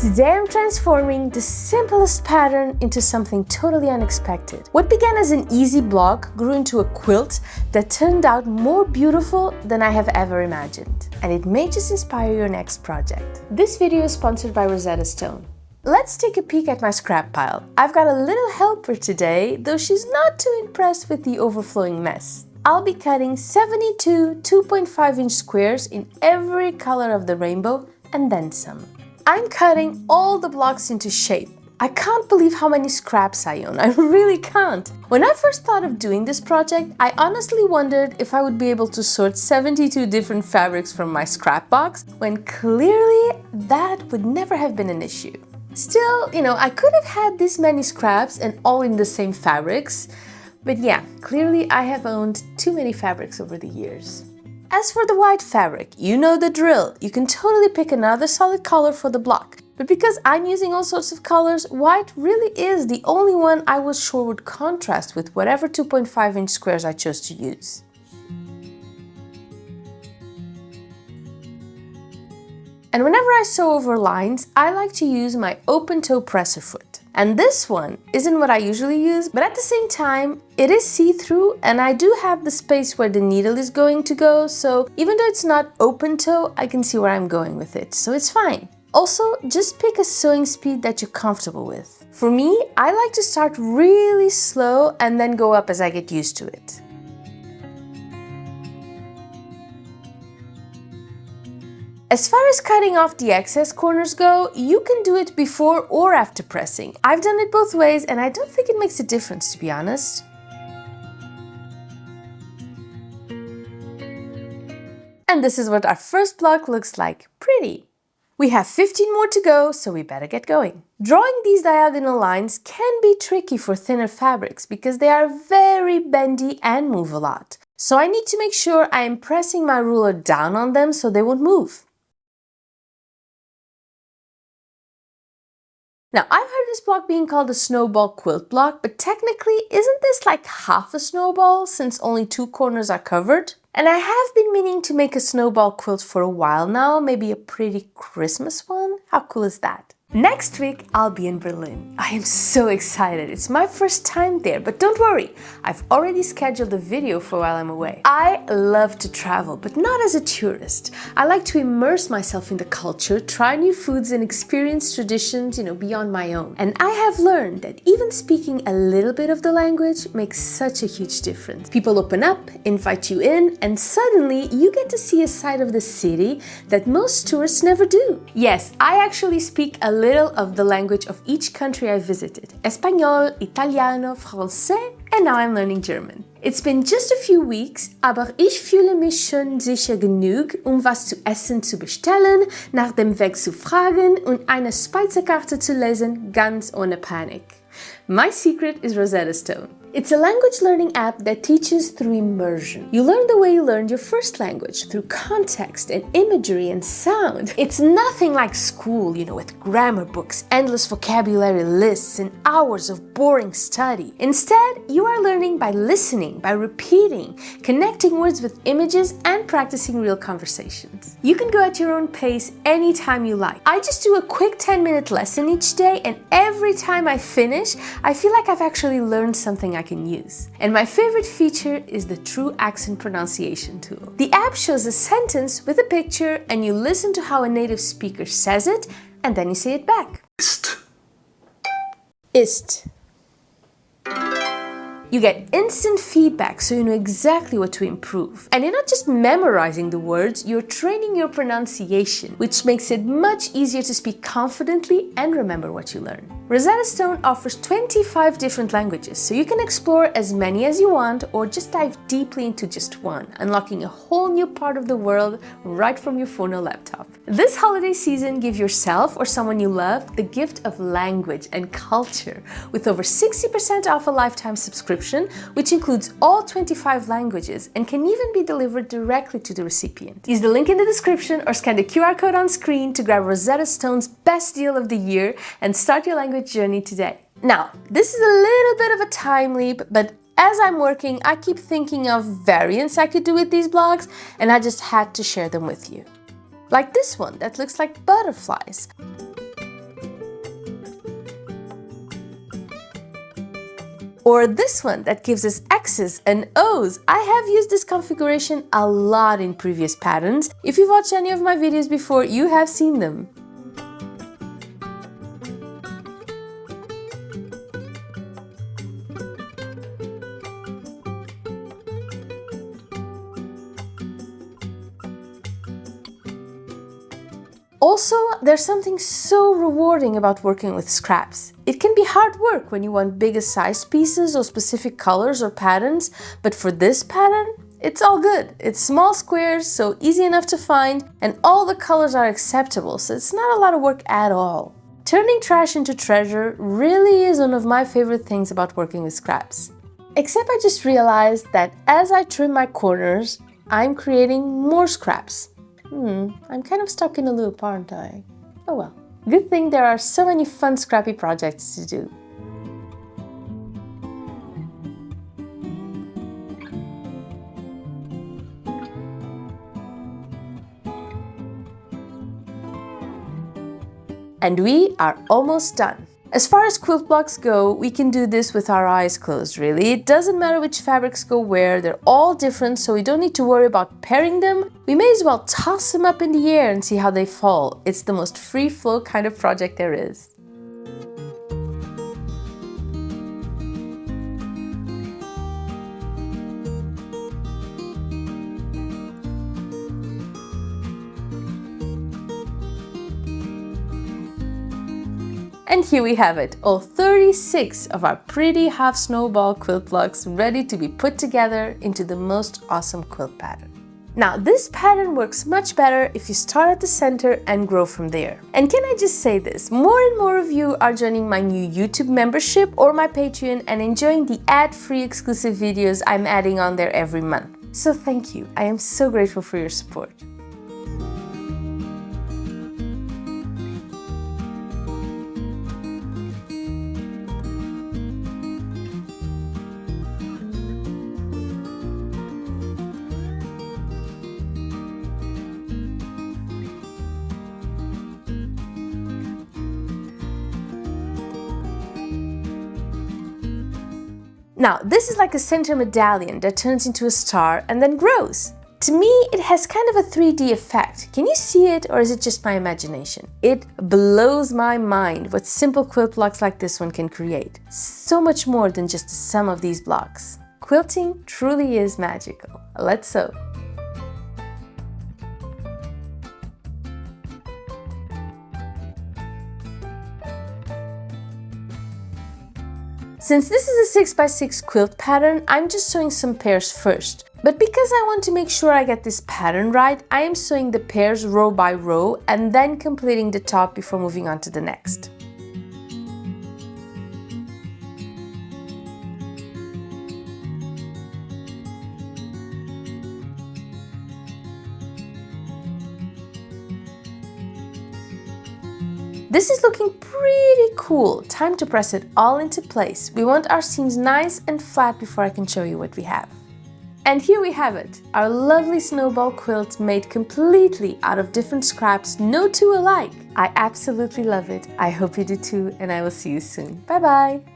Today I'm transforming the simplest pattern into something totally unexpected. What began as an easy block grew into a quilt that turned out more beautiful than I have ever imagined. And it may just inspire your next project. This video is sponsored by Rosetta Stone. Let's take a peek at my scrap pile. I've got a little helper today, though she's not too impressed with the overflowing mess. I'll be cutting 72 2.5-inch squares in every color of the rainbow and then some. I'm cutting all the blocks into shape. I can't believe how many scraps I own. I really can't. When I first thought of doing this project, I honestly wondered if I would be able to sort 72 different fabrics from my scrap box, when clearly that would never have been an issue. Still, I could have had this many scraps and all in the same fabrics, but yeah, clearly I have owned too many fabrics over the years. As for the white fabric, you know the drill. You can totally pick another solid color for the block. But because I'm using all sorts of colors, white really is the only one I was sure would contrast with whatever 2.5-inch squares I chose to use. And whenever I sew over lines, I like to use my open-toe presser foot. And this one isn't what I usually use, but at the same time, it is see-through and I do have the space where the needle is going to go, so even though it's not open-toe, I can see where I'm going with it, so it's fine. Also, just pick a sewing speed that you're comfortable with. For me, I like to start really slow and then go up as I get used to it. As far as cutting off the excess corners go, you can do it before or after pressing. I've done it both ways and I don't think it makes a difference, to be honest. And this is what our first block looks like. Pretty. We have 15 more to go, so we better get going. Drawing these diagonal lines can be tricky for thinner fabrics because they are very bendy and move a lot. So I need to make sure I am pressing my ruler down on them so they won't move. Now, I've heard this block being called a snowball quilt block, but technically, isn't this like half a snowball since only 2 corners are covered? And I have been meaning to make a snowball quilt for a while now, maybe a pretty Christmas one. How cool is that? Next week, I'll be in Berlin. I am so excited. It's my first time there, but don't worry. I've already scheduled a video for while I'm away. I love to travel, but not as a tourist. I like to immerse myself in the culture, try new foods and experience traditions, beyond my own. And I have learned that even speaking a little bit of the language makes such a huge difference. People open up, invite you in, and suddenly you get to see a side of the city that most tourists never do. Yes, I actually speak a little of the language of each country I visited. Espanol, Italiano, Francais, and now I'm learning German. It's been just a few weeks, aber ich fühle mich schon sicher genug, was zu essen zu bestellen, nach dem Weg zu fragen und eine Speisekarte zu lesen, ganz ohne Panik. My secret is Rosetta Stone. It's a language learning app that teaches through immersion. You learn the way you learned your first language, through context and imagery and sound. It's nothing like school, with grammar books, endless vocabulary lists, and hours of boring study. Instead, you are learning by listening, by repeating, connecting words with images, and practicing real conversations. You can go at your own pace anytime you like. I just do a quick 10-minute lesson each day, and every time I finish, I feel like I've actually learned something I can use. And my favorite feature is the true accent pronunciation tool. The app shows a sentence with a picture and you listen to how a native speaker says it and then you say it back. Ist. Ist. You get instant feedback so you know exactly what to improve. And you're not just memorizing the words, you're training your pronunciation, which makes it much easier to speak confidently and remember what you learn. Rosetta Stone offers 25 different languages, so you can explore as many as you want or just dive deeply into just one, unlocking a whole new part of the world right from your phone or laptop. This holiday season, give yourself or someone you love the gift of language and culture with over 60% off a lifetime subscription, which includes all 25 languages and can even be delivered directly to the recipient. Use the link in the description or scan the QR code on screen to grab Rosetta Stone's best deal of the year and start your language journey today. Now, this is a little bit of a time leap, but as I'm working, I keep thinking of variants I could do with these blocks, and I just had to share them with you. Like this one that looks like butterflies. Or this one that gives us X's and O's. I have used this configuration a lot in previous patterns. If you've watched any of my videos before, you have seen them. Also, there's something so rewarding about working with scraps. It can be hard work when you want bigger sized pieces or specific colors or patterns, but for this pattern, it's all good. It's small squares, so easy enough to find, and all the colors are acceptable, so it's not a lot of work at all. Turning trash into treasure really is one of my favorite things about working with scraps. Except I just realized that as I trim my corners, I'm creating more scraps. I'm kind of stuck in a loop, aren't I? Oh well. Good thing there are so many fun scrappy projects to do. And we are almost done. As far as quilt blocks go, we can do this with our eyes closed, really. It doesn't matter which fabrics go where, they're all different, so we don't need to worry about pairing them. We may as well toss them up in the air and see how they fall. It's the most free flow kind of project there is. And here we have it, all 36 of our pretty half snowball quilt blocks ready to be put together into the most awesome quilt pattern. Now, this pattern works much better if you start at the center and grow from there. And can I just say this, more and more of you are joining my new YouTube membership or my Patreon and enjoying the ad-free exclusive videos I'm adding on there every month. So thank you, I am so grateful for your support. Now, this is like a center medallion that turns into a star and then grows. To me, it has kind of a 3D effect. Can you see it, or is it just my imagination? It blows my mind what simple quilt blocks like this one can create. So much more than just the sum of these blocks. Quilting truly is magical. Let's sew. Since this is a 6x6 quilt pattern, I'm just sewing some pairs first. But because I want to make sure I get this pattern right, I am sewing the pairs row by row and then completing the top before moving on to the next. This is looking pretty cool. Time to press it all into place. We want our seams nice and flat before I can show you what we have. And here we have it, our lovely snowball quilt made completely out of different scraps, no two alike. I absolutely love it. I hope you do too, and I will see you soon. Bye bye!